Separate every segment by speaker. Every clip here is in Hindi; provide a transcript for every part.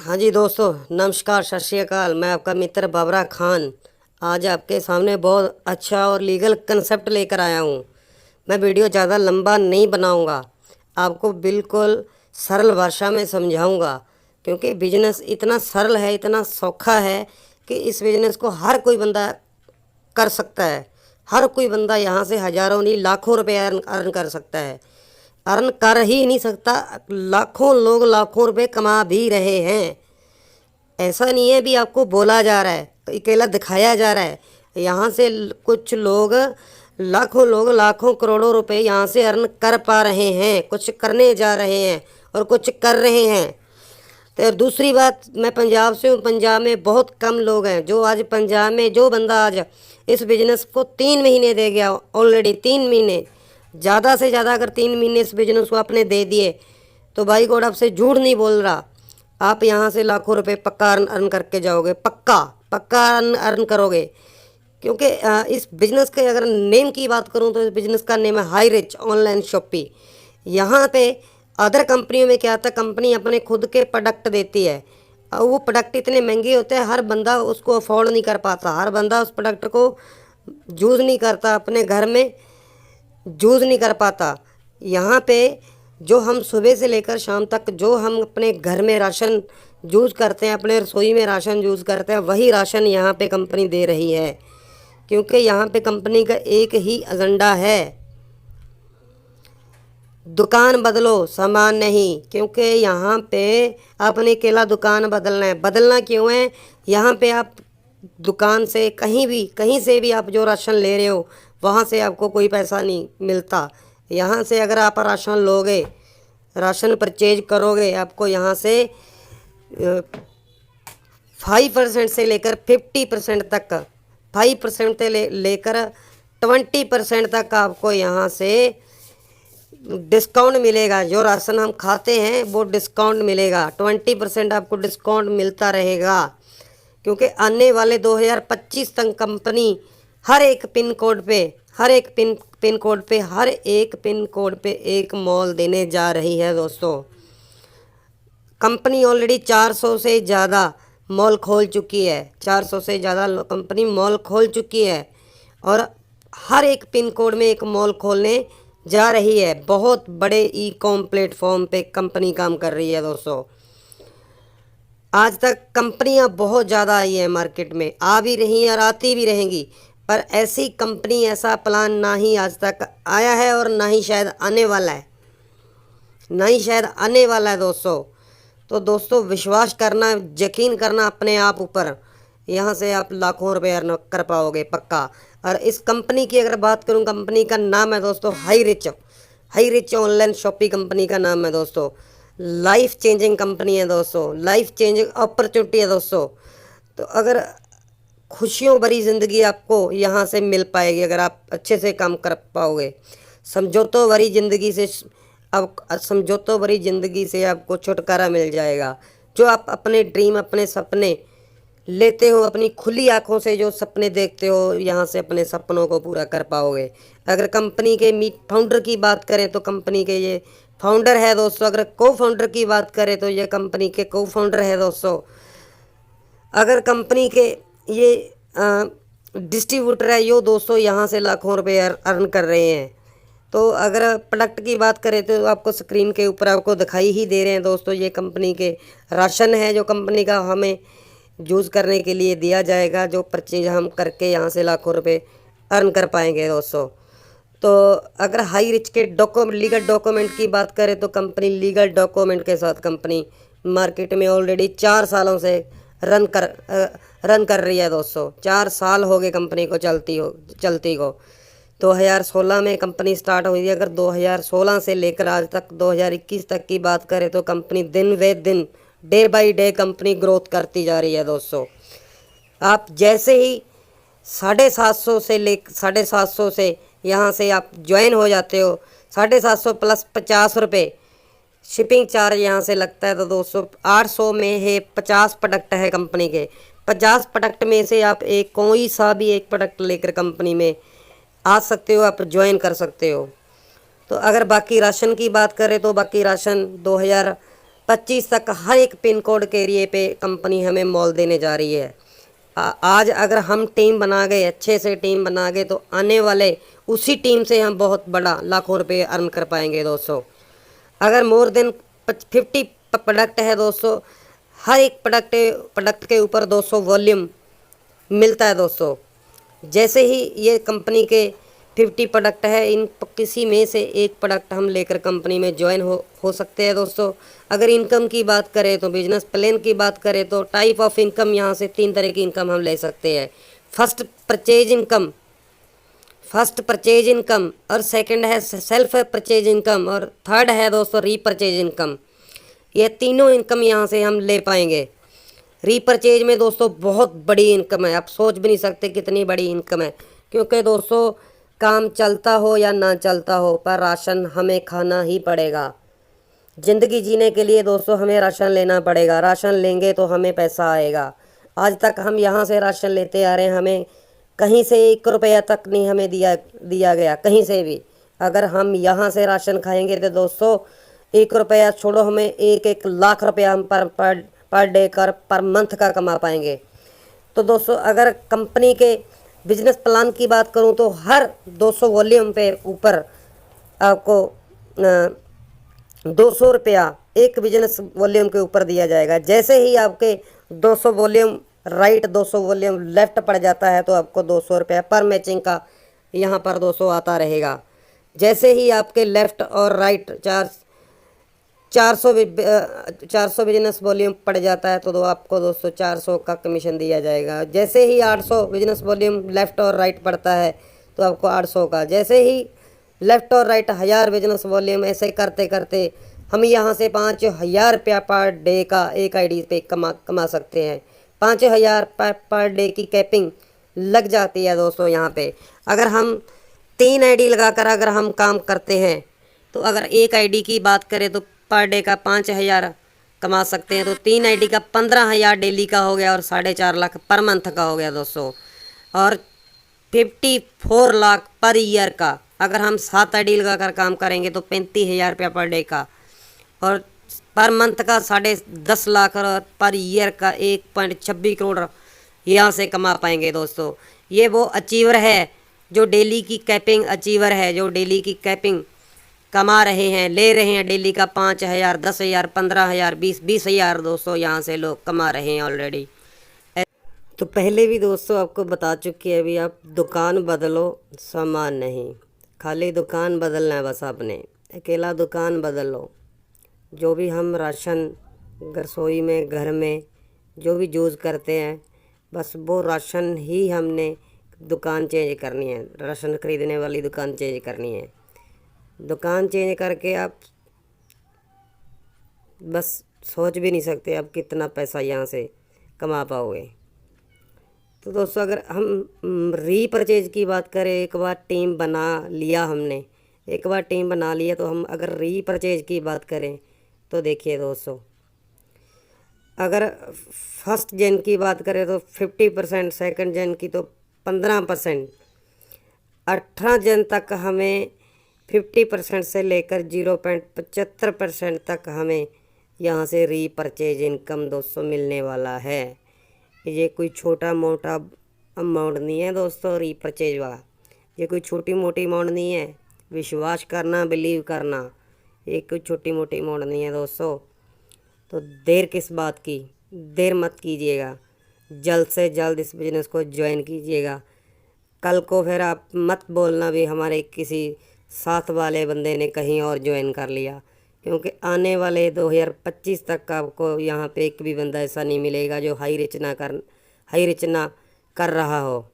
Speaker 1: हाँ जी दोस्तों, नमस्कार, सत श्री अकाल। मैं आपका मित्र बाबरा खान आज आपके सामने बहुत अच्छा और लीगल कंसेप्ट लेकर आया हूँ। मैं वीडियो ज़्यादा लंबा नहीं बनाऊँगा, आपको बिल्कुल सरल भाषा में समझाऊँगा, क्योंकि बिजनेस इतना सरल है, इतना सौखा है कि इस बिज़नेस को हर कोई बंदा कर सकता है। हर कोई बंदा यहाँ से हज़ारों नहीं लाखों रुपए अर्न कर सकता है। अर्न कर ही नहीं सकता, लाखों लोग लाखों रुपए कमा भी रहे हैं। ऐसा नहीं है भी आपको बोला जा रहा है, अकेला दिखाया जा रहा है। यहाँ से कुछ लोग लाखों लोग लाखों करोड़ों रुपए यहाँ से अर्न कर पा रहे हैं, कुछ करने जा रहे हैं और कुछ कर रहे हैं। तो दूसरी बात, मैं पंजाब से हूँ। पंजाब में बहुत कम लोग हैं जो आज पंजाब में जो बंदा आज इस बिज़नेस को 3 महीने दे गया, ऑलरेडी 3 महीने, ज़्यादा से ज़्यादा अगर 3 महीने इस बिज़नेस को आपने दे दिए तो भाई गॉड आपसे झूठ नहीं बोल रहा, आप यहाँ से लाखों रुपए पक्का अर्न करके जाओगे। पक्का पक्का अर्न करोगे, क्योंकि इस बिज़नेस के अगर नेम की बात करूँ तो इस बिज़नेस का नेम है हाई रिच ऑनलाइन शॉपिंग। यहाँ पे अदर कंपनियों में क्या था, कंपनी अपने खुद के प्रोडक्ट देती है और वो प्रोडक्ट इतने महंगे होते हैं हर बंदा उसको अफोर्ड नहीं कर पाता, हर बंदा उस प्रोडक्ट को यूज़ नहीं करता, अपने घर में यूज़ नहीं कर पाता। यहाँ पे जो हम सुबह से लेकर शाम तक जो हम अपने घर में राशन यूज़ करते हैं, अपने रसोई में राशन यूज़ करते हैं, वही राशन यहाँ पे कंपनी दे रही है। क्योंकि यहाँ पे कंपनी का एक ही एजेंडा है, दुकान बदलो सामान नहीं। क्योंकि यहाँ पे आपने अकेला दुकान बदलना है। बदलना क्यों है, यहाँ पे आप दुकान से कहीं से भी आप जो राशन ले रहे हो वहाँ से आपको कोई पैसा नहीं मिलता। यहाँ से अगर आप राशन लोगे, राशन परचेज करोगे, आपको यहाँ से 5% से लेकर 50% तक, 5% से लेकर 20% तक आपको यहाँ से डिस्काउंट मिलेगा। जो राशन हम खाते हैं वो डिस्काउंट मिलेगा, 20% आपको डिस्काउंट मिलता रहेगा। क्योंकि आने वाले 2025 तक कंपनी हर एक पिन कोड पे हर एक पिन कोड पे एक मॉल देने जा रही है। दोस्तों, कंपनी ऑलरेडी 400 से ज़्यादा मॉल खोल चुकी है, 400 से ज़्यादा कंपनी मॉल खोल चुकी है और हर एक पिन कोड में एक मॉल खोलने जा रही है। बहुत बड़े ई कॉम प्लेटफॉर्म पे कंपनी काम कर रही है। दोस्तों, आज तक कंपनियां बहुत ज़्यादा आई हैं मार्केट में, आ भी रही हैं और आती भी रहेंगी, पर ऐसी कंपनी, ऐसा प्लान ना ही आज तक आया है और ना ही शायद आने वाला है, दोस्तों। तो दोस्तों, विश्वास करना, यकीन करना अपने आप ऊपर, यहाँ से आप लाखों रुपए अर्न कर पाओगे पक्का। और इस कंपनी की अगर बात करूँ, कंपनी का नाम है दोस्तों high rich online shopping company का नाम है दोस्तों। लाइफ चेंजिंग कंपनी है दोस्तों, लाइफ चेंजिंग अपॉर्चुनिटी है दोस्तों। तो अगर खुशियों भरी ज़िंदगी आपको यहाँ से मिल पाएगी अगर आप अच्छे से काम कर पाओगे। समझौतों भरी ज़िंदगी से आपको छुटकारा मिल जाएगा। जो आप अपने ड्रीम, अपने सपने लेते हो, अपनी खुली आंखों से जो सपने देखते हो, यहाँ से अपने सपनों को पूरा कर पाओगे। अगर कंपनी के फाउंडर की बात करें तो कंपनी के ये फाउंडर है दोस्तों। अगर को फाउंडर की बात करें तो ये कंपनी के को फाउंडर है दोस्तों। अगर कंपनी के ये डिस्ट्रीब्यूटर है यो दोस्तों, यहाँ से लाखों रुपए अर्न कर रहे हैं। तो अगर प्रोडक्ट की बात करें तो आपको स्क्रीन के ऊपर आपको दिखाई ही दे रहे हैं दोस्तों, ये कंपनी के राशन है जो कंपनी का हमें यूज़ करने के लिए दिया जाएगा, जो परचेज हम करके यहाँ से लाखों रुपए अर्न कर पाएंगे दोस्तों। तो अगर हाई रिच के लीगल डॉक्यूमेंट की बात करें तो कंपनी लीगल डॉक्यूमेंट के साथ कंपनी मार्केट में ऑलरेडी 4 सालों से रन कर रही है दोस्तों। 4 साल हो गए कंपनी को चलती को। 2016 में कंपनी स्टार्ट हुई थी। अगर 2016 से लेकर आज तक 2021 तक की बात करें तो कंपनी दिन वे दिन, day by day company growth करती जा रही है दोस्तों। आप जैसे ही 750 से यहाँ से आप ज्वाइन हो जाते हो, 750 प्लस 50 रुपये शिपिंग चार्ज यहाँ से लगता है। तो दोस्तों 800 में है 50 प्रोडक्ट है कंपनी के। 50 प्रोडक्ट में से आप कोई सा भी एक प्रोडक्ट लेकर कंपनी में आ सकते हो, आप ज्वाइन कर सकते हो। तो अगर बाकी राशन की बात करें तो बाकी राशन 25 तक हर एक पिन कोड के एरिए पे कंपनी हमें मॉल देने जा रही है। आज अगर हम टीम बना गए, अच्छे से टीम बना गए, तो आने वाले उसी टीम से हम बहुत बड़ा लाखों रुपए अर्न कर पाएंगे दोस्तों। अगर मोर देन 50 प्रोडक्ट है दोस्तों, हर एक प्रोडक्ट के ऊपर 200 वॉल्यूम मिलता है दोस्तों। जैसे ही ये कंपनी के 50 प्रोडक्ट है, इन किसी में से एक प्रोडक्ट हम लेकर कंपनी में ज्वाइन हो सकते हैं दोस्तों। अगर इनकम की बात करें तो, बिजनेस प्लान की बात करें तो, टाइप ऑफ इनकम यहाँ से 3 तरह की इनकम हम ले सकते हैं। फर्स्ट परचेज इनकम, और सेकंड है सेल्फ परचेज इनकम, और थर्ड है दोस्तों रीपरचेज इनकम। ये तीनों इनकम यहाँ से हम ले पाएंगे। रीपरचेज में दोस्तों बहुत बड़ी इनकम है, आप सोच भी नहीं सकते कितनी बड़ी इनकम है। क्योंकि दोस्तों काम चलता हो या ना चलता हो, पर राशन हमें खाना ही पड़ेगा। ज़िंदगी जीने के लिए दोस्तों हमें राशन लेना पड़ेगा। राशन लेंगे तो हमें पैसा आएगा। आज तक हम यहाँ से राशन लेते आ रहे हैं, हमें कहीं से 1 रुपया तक नहीं हमें दिया गया, कहीं से भी। अगर हम यहाँ से राशन खाएंगे तो दोस्तों 1 रुपया छोड़ो, हमें 1 लाख रुपया हम पर डे पर मंथ का कमा पाएंगे। तो दोस्तों अगर कंपनी के बिजनेस प्लान की बात करूं तो हर 200 वॉल्यूम पे ऊपर आपको 200 रुपया एक बिजनेस वॉल्यूम के ऊपर दिया जाएगा। जैसे ही आपके 200 वॉल्यूम राइट 200 वॉल्यूम लेफ्ट पड़ जाता है तो आपको 200 रुपया पर मैचिंग का यहाँ पर 200 आता रहेगा। जैसे ही आपके लेफ़्ट और राइट 400 बिजनेस वॉल्यूम पड़ जाता है तो आपको दोस्तों 400 का कमीशन दिया जाएगा। जैसे ही 800 बिजनेस वॉल्यूम लेफ़्ट और राइट पड़ता है तो आपको 800 का। जैसे ही लेफ़्ट और राइट 1000 बिजनेस वॉल्यूम, ऐसे करते करते हम यहाँ से 5000 रुपया पर डे का एक आईडी पे कमा सकते हैं। 5000 पर डे की कैपिंग लग जाती है दोस्तों यहाँ पे। अगर हम 3 आईडी लगाकर अगर हम काम करते हैं तो अगर एक आईडी की बात करें तो पर डे का 5000 कमा सकते हैं। तो 3 आईडी का 15000 डेली का हो गया और 4.5 लाख पर मंथ का हो गया दोस्तों। और 54 लाख पर ईयर का अगर हम 7 आईडी लगाकर काम करेंगे तो 35,000 रुपया पर डे का, और पर मंथ का 10.5 लाख, और पर ईयर का 1.26 करोड़ यहाँ से कमा पाएंगे दोस्तों। ये वो अचीवर है जो डेली की कैपिंग अचीवर है, जो डेली की कैपिंग कमा रहे हैं, ले रहे हैं डेली का 5000, 10,000, 15,000, 20,000 दोस्तों यहाँ से लोग कमा रहे हैं ऑलरेडी। तो पहले भी दोस्तों आपको बता चुकी है, अभी आप दुकान बदलो सामान नहीं, खाली दुकान बदलना है बस आपने, अकेला दुकान बदल लो। जो भी हम राशन रसोई में घर में जो भी यूज़ करते हैं बस वो राशन ही हमने दुकान चेंज करनी है, राशन ख़रीदने वाली दुकान चेंज करनी है। दुकान चेंज करके आप बस सोच भी नहीं सकते आप कितना पैसा यहाँ से कमा पाओगे। तो दोस्तों अगर हम रीपरचेज की बात करें, एक बार टीम बना लिया हमने, एक बार टीम बना लिया तो हम अगर रीपरचेज की बात करें तो देखिए दोस्तों, अगर फर्स्ट जेन की बात करें तो 50%, सेकंड जेन की तो 15%, 18 जेन तक हमें 50% से लेकर 0.75% तक हमें यहाँ से रीपरचेज इनकम दोस्तों मिलने वाला है। ये कोई छोटा मोटा अमाउंट नहीं है दोस्तों रीपरचेज वाला, ये कोई छोटी मोटी अमाउंट नहीं है। विश्वास करना, बिलीव करना, ये कोई छोटी मोटी अमाउंट नहीं है दोस्तों। तो देर किस बात की, देर मत कीजिएगा, जल्द से जल्द इस बिज़नेस को ज्वाइन कीजिएगा। कल को फिर आप मत बोलना भी हमारे किसी साथ वाले बंदे ने कहीं और ज्वाइन कर लिया, क्योंकि आने वाले 2025 तक आपको यहाँ पे एक भी बंदा ऐसा नहीं मिलेगा जो हाई रिच ना कर रहा हो।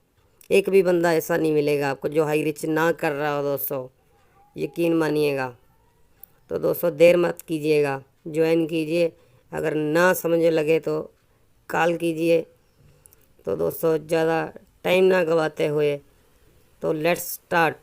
Speaker 1: एक भी बंदा ऐसा नहीं मिलेगा आपको जो हाई रिच ना कर रहा हो दोस्तों, यकीन मानिएगा। तो दोस्तों देर मत कीजिएगा, ज्वाइन कीजिए। अगर ना समझ लगे तो कॉल कीजिए। तो दोस्तों ज़्यादा टाइम ना गवाते हुए तो लेट्स स्टार्ट।